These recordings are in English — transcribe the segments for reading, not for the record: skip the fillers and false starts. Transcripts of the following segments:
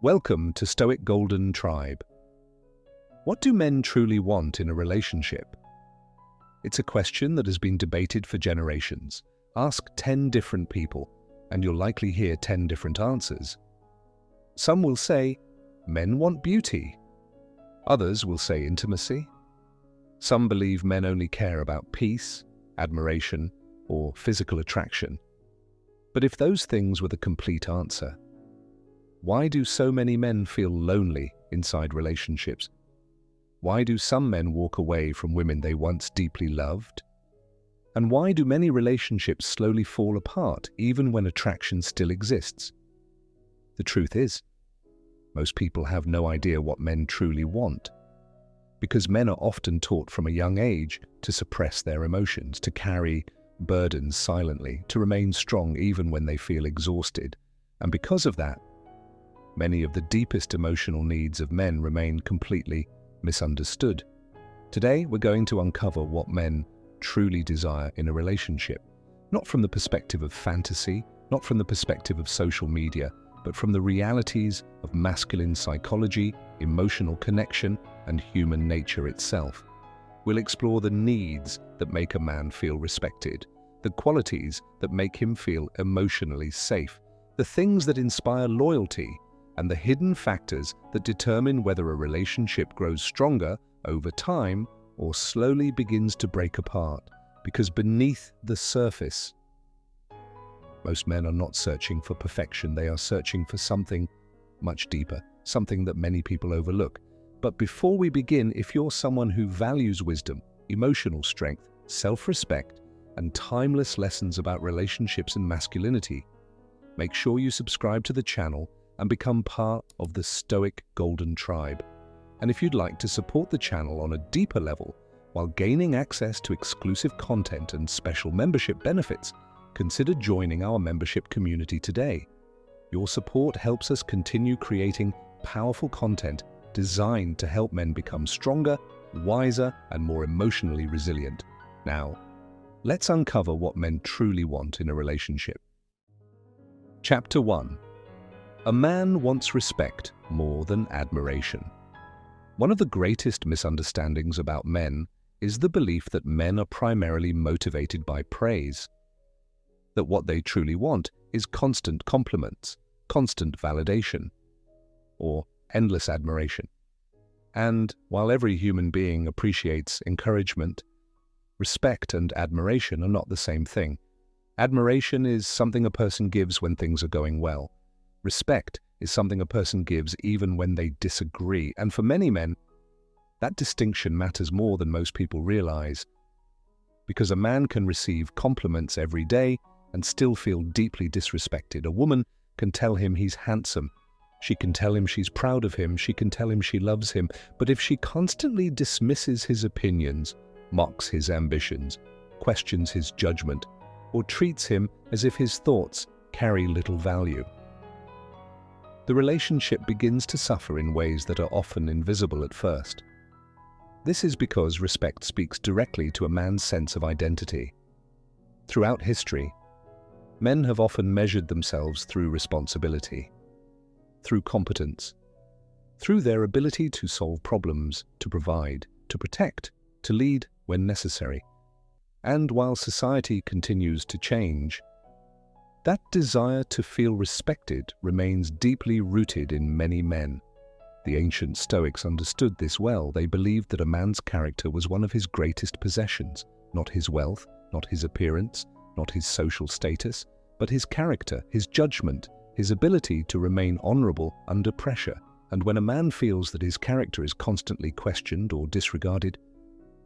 Welcome to Stoic Golden Tribe. What do men truly want in a relationship? It's a question that has been debated for generations. Ask 10 different people, and you'll likely hear 10 different answers. Some will say, men want beauty. Others will say intimacy. Some believe men only care about peace, admiration, or physical attraction. But if those things were the complete answer, why do so many men feel lonely inside relationships? Why do some men walk away from women they once deeply loved? And why do many relationships slowly fall apart even when attraction still exists? The truth is, most people have no idea what men truly want, because men are often taught from a young age to suppress their emotions, to carry burdens silently, to remain strong even when they feel exhausted. And because of that, many of the deepest emotional needs of men remain completely misunderstood. Today, we're going to uncover what men truly desire in a relationship, not from the perspective of fantasy, not from the perspective of social media, but from the realities of masculine psychology, emotional connection, and human nature itself. We'll explore the needs that make a man feel respected, the qualities that make him feel emotionally safe, the things that inspire loyalty, and the hidden factors that determine whether a relationship grows stronger over time or slowly begins to break apart. Because beneath the surface, most men are not searching for perfection, they are searching for something much deeper, something that many people overlook. But before we begin, if you're someone who values wisdom, emotional strength, self-respect, and timeless lessons about relationships and masculinity, make sure you subscribe to the channel and become part of the Stoic Golden Tribe. And if you'd like to support the channel on a deeper level while gaining access to exclusive content and special membership benefits, consider joining our membership community today. Your support helps us continue creating powerful content designed to help men become stronger, wiser, and more emotionally resilient. Now, let's uncover what men truly want in a relationship. Chapter 1. A man wants respect more than admiration. One of the greatest misunderstandings about men is the belief that men are primarily motivated by praise, that what they truly want is constant compliments, constant validation, or endless admiration. And while every human being appreciates encouragement, respect and admiration are not the same thing. Admiration is something a person gives when things are going well. Respect is something a person gives even when they disagree. And for many men, that distinction matters more than most people realize. Because a man can receive compliments every day and still feel deeply disrespected. A woman can tell him he's handsome. She can tell him she's proud of him. She can tell him she loves him. But if she constantly dismisses his opinions, mocks his ambitions, questions his judgment, or treats him as if his thoughts carry little value, the relationship begins to suffer in ways that are often invisible at first. This is because respect speaks directly to a man's sense of identity. Throughout history, men have often measured themselves through responsibility, through competence, through their ability to solve problems, to provide, to protect, to lead when necessary. And while society continues to change, that desire to feel respected remains deeply rooted in many men. The ancient Stoics understood this well. They believed that a man's character was one of his greatest possessions, not his wealth, not his appearance, not his social status, but his character, his judgment, his ability to remain honorable under pressure. And when a man feels that his character is constantly questioned or disregarded,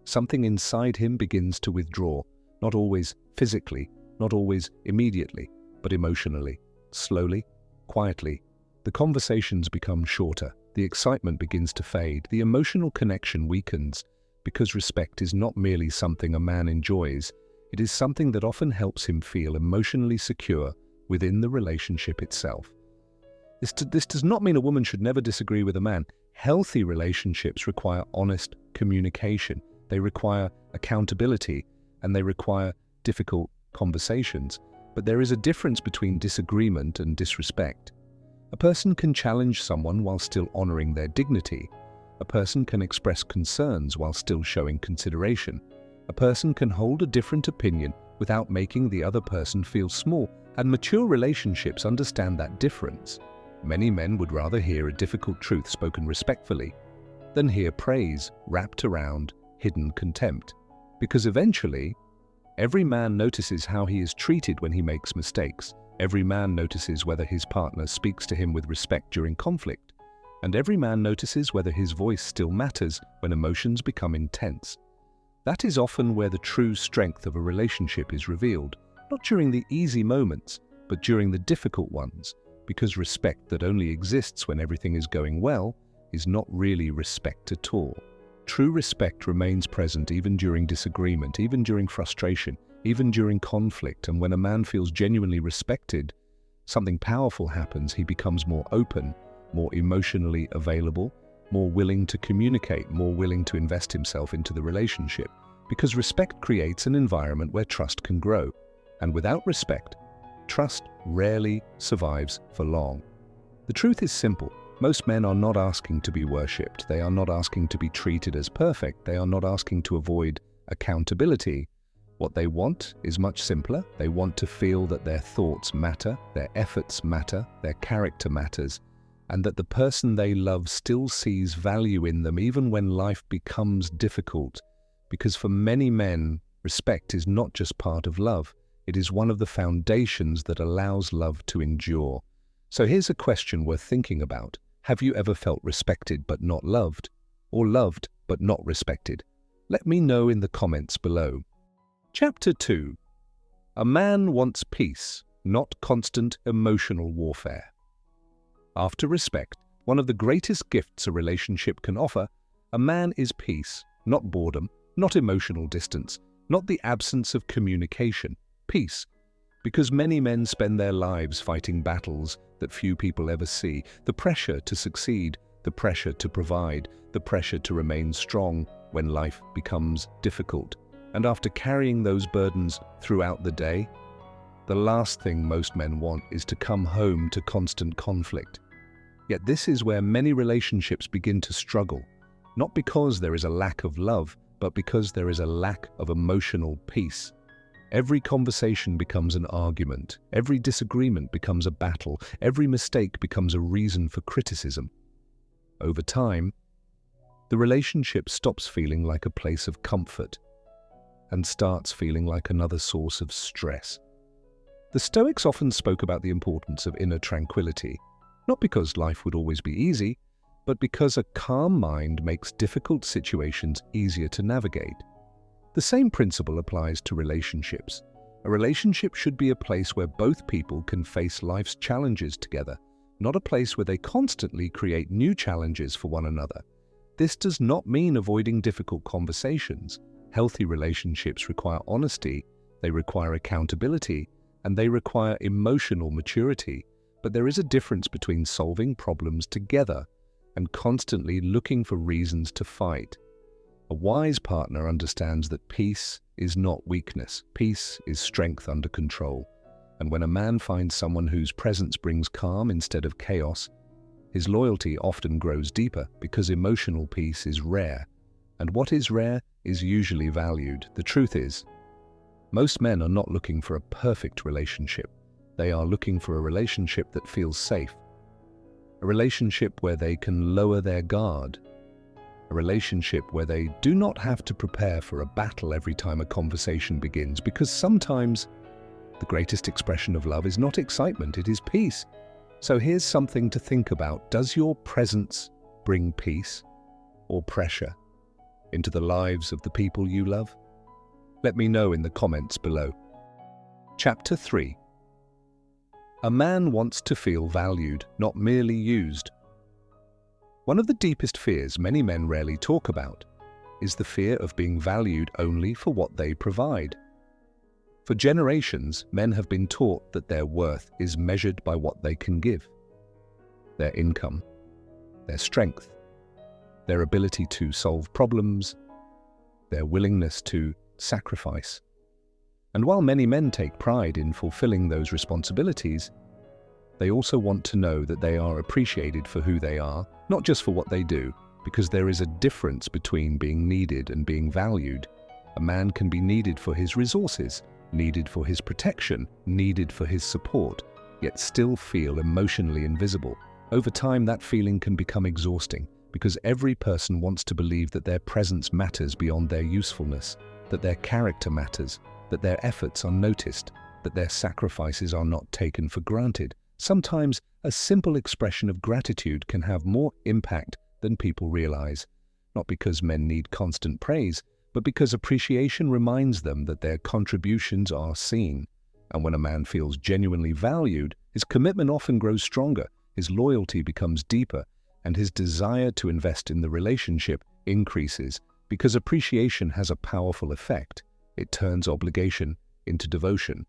something inside him begins to withdraw, not always physically, not always immediately, but emotionally. Slowly, quietly, the conversations become shorter, the excitement begins to fade, the emotional connection weakens, because respect is not merely something a man enjoys, it is something that often helps him feel emotionally secure within the relationship itself. This does not mean a woman should never disagree with a man. Healthy relationships require honest communication. They require accountability, and they require difficult conversations. But there is a difference between disagreement and disrespect. A person can challenge someone while still honoring their dignity. A person can express concerns while still showing consideration. A person can hold a different opinion without making the other person feel small, and mature relationships understand that difference. Many men would rather hear a difficult truth spoken respectfully than hear praise wrapped around hidden contempt, because eventually, every man notices how he is treated when he makes mistakes. Every man notices whether his partner speaks to him with respect during conflict, and every man notices whether his voice still matters when emotions become intense. That is often where the true strength of a relationship is revealed, not during the easy moments, but during the difficult ones, because respect that only exists when everything is going well is not really respect at all. True respect remains present even during disagreement, even during frustration, even during conflict, and when a man feels genuinely respected, something powerful happens. He becomes more open, more emotionally available, more willing to communicate, more willing to invest himself into the relationship, because respect creates an environment where trust can grow. And without respect, trust rarely survives for long. The truth is simple. Most men are not asking to be worshipped. They are not asking to be treated as perfect. They are not asking to avoid accountability. What they want is much simpler. They want to feel that their thoughts matter, their efforts matter, their character matters, and that the person they love still sees value in them even when life becomes difficult. Because for many men, respect is not just part of love. It is one of the foundations that allows love to endure. So here's a question worth thinking about. Have you ever felt respected but not loved? Or loved but not respected? Let me know in the comments below. Chapter 2. A man wants peace, not constant emotional warfare. After respect, one of the greatest gifts a relationship can offer, a man is peace, not boredom, not emotional distance, not the absence of communication. Peace. Because many men spend their lives fighting battles that few people ever see. The pressure to succeed, the pressure to provide, the pressure to remain strong when life becomes difficult. And after carrying those burdens throughout the day, the last thing most men want is to come home to constant conflict. Yet this is where many relationships begin to struggle, not because there is a lack of love, but because there is a lack of emotional peace. Every conversation becomes an argument, every disagreement becomes a battle, every mistake becomes a reason for criticism. Over time, the relationship stops feeling like a place of comfort and starts feeling like another source of stress. The Stoics often spoke about the importance of inner tranquility, not because life would always be easy, but because a calm mind makes difficult situations easier to navigate. The same principle applies to relationships. A relationship should be a place where both people can face life's challenges together, not a place where they constantly create new challenges for one another. This does not mean avoiding difficult conversations. Healthy relationships require honesty, they require accountability, and they require emotional maturity. But there is a difference between solving problems together and constantly looking for reasons to fight. A wise partner understands that peace is not weakness. Peace is strength under control. And when a man finds someone whose presence brings calm instead of chaos, his loyalty often grows deeper because emotional peace is rare. And what is rare is usually valued. The truth is, most men are not looking for a perfect relationship. They are looking for a relationship that feels safe. A relationship where they can lower their guard. A relationship where they do not have to prepare for a battle every time a conversation begins, because sometimes the greatest expression of love is not excitement, it is peace. So here's something to think about. Does your presence bring peace or pressure into the lives of the people you love? Let me know in the comments below. Chapter 3. A man wants to feel valued, not merely used. One of the deepest fears many men rarely talk about is the fear of being valued only for what they provide. For generations, men have been taught that their worth is measured by what they can give. Their income, their strength, their ability to solve problems, their willingness to sacrifice. And while many men take pride in fulfilling those responsibilities, They also want to know that they are appreciated for who they are, not just for what they do, because there is a difference between being needed and being valued. A man can be needed for his resources, needed for his protection, needed for his support, yet still feel emotionally invisible. Over time, that feeling can become exhausting because every person wants to believe that their presence matters beyond their usefulness, that their character matters, that their efforts are noticed, that their sacrifices are not taken for granted. Sometimes a simple expression of gratitude can have more impact than people realize, not because men need constant praise, but because appreciation reminds them that their contributions are seen. And when a man feels genuinely valued, his commitment often grows stronger, his loyalty becomes deeper, and his desire to invest in the relationship increases, because appreciation has a powerful effect. It turns obligation into devotion.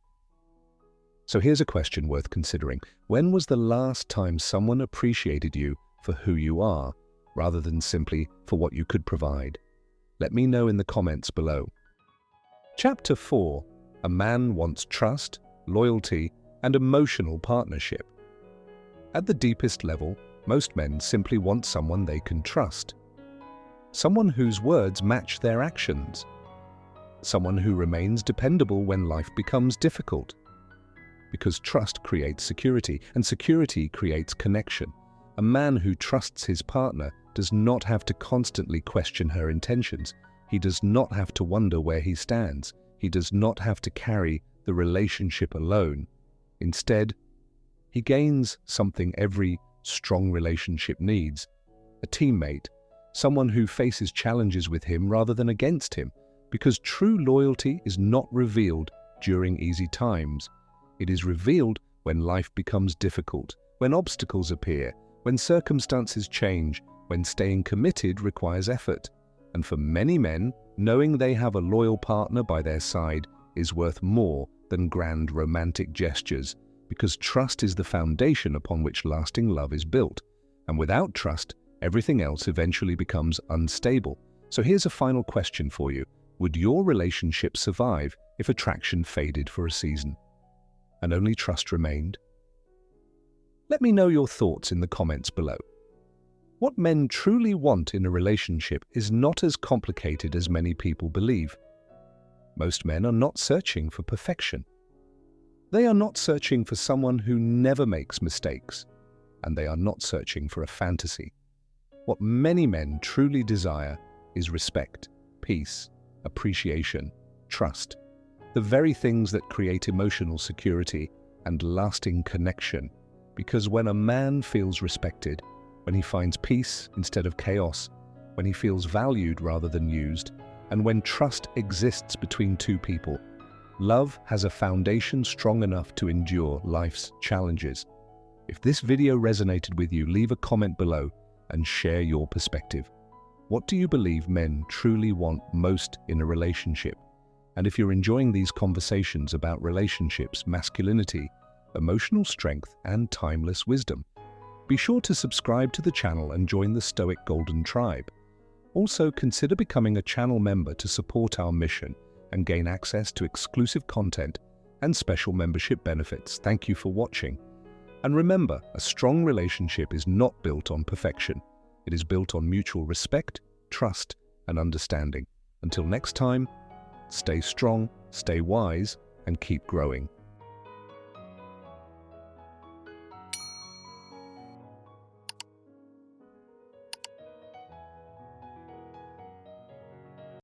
So here's a question worth considering. When was the last time someone appreciated you for who you are, rather than simply for what you could provide? Let me know in the comments below. Chapter 4. A man wants trust, loyalty, and emotional partnership. At the deepest level, most men simply want someone they can trust. Someone whose words match their actions. Someone who remains dependable when life becomes difficult. Because trust creates security, and security creates connection. A man who trusts his partner does not have to constantly question her intentions. He does not have to wonder where he stands. He does not have to carry the relationship alone. Instead, he gains something every strong relationship needs: a teammate, someone who faces challenges with him rather than against him, because true loyalty is not revealed during easy times. It is revealed when life becomes difficult, when obstacles appear, when circumstances change, when staying committed requires effort. And for many men, knowing they have a loyal partner by their side is worth more than grand romantic gestures, because trust is the foundation upon which lasting love is built. And without trust, everything else eventually becomes unstable. So here's a final question for you. Would your relationship survive if attraction faded for a season and only trust remained? Let me know your thoughts in the comments below. What men truly want in a relationship is not as complicated as many people believe. Most men are not searching for perfection. They are not searching for someone who never makes mistakes, and they are not searching for a fantasy. What many men truly desire is respect, peace, appreciation, trust, the very things that create emotional security and lasting connection. Because when a man feels respected, when he finds peace instead of chaos, when he feels valued rather than used, and when trust exists between two people, love has a foundation strong enough to endure life's challenges. If this video resonated with you, leave a comment below and share your perspective. What do you believe men truly want most in a relationship? And if you're enjoying these conversations about relationships, masculinity, emotional strength, and timeless wisdom, be sure to subscribe to the channel and join the Stoic Golden Tribe. Also, consider becoming a channel member to support our mission and gain access to exclusive content and special membership benefits. Thank you for watching. And remember, a strong relationship is not built on perfection. It is built on mutual respect, trust, and understanding. Until next time, stay strong, stay wise, and keep growing.